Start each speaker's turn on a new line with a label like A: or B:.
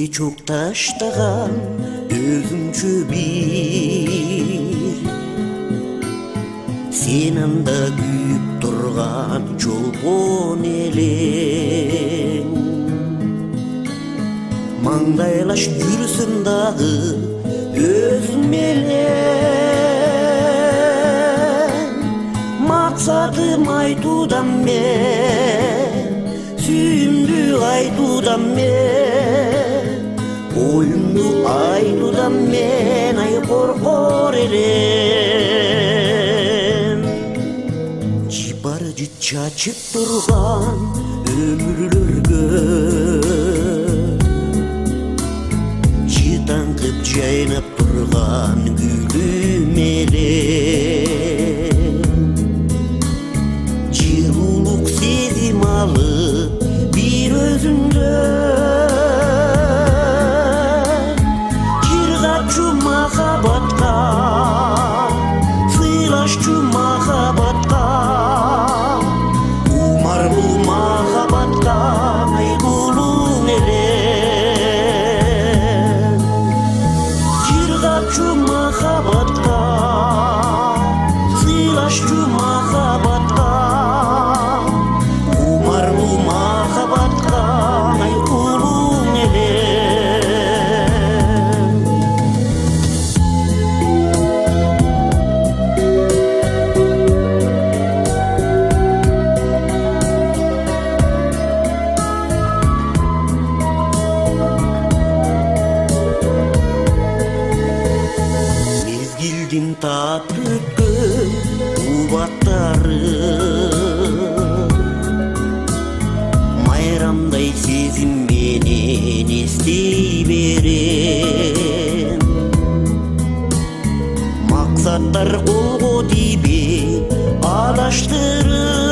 A: çok taştаған өзүнчө bir sen анда күйүп турган чолпон элең маңдайлаш жүрсүң дагы өзүң менен максатым айтуудан мен сүйүмдү айтуудан мен оюңду айтуудан мен ай коркор элем жыпар жыт чачып турган өмүрлөргө жытаңкып жайнап турган гүлүм элем жылуулук сезим алып бир өзүңдө жыргачу махабатка сыйлашчу махабатка умарлуу махабатка айгулуң элем жыргачу махабатка сыйлашчу махабатка умарлуу махабатка айгулуң элем мезгилдин таап өткөн убактары майрамдай сезим менен эстей берем максаттар колго тийбей адаштырып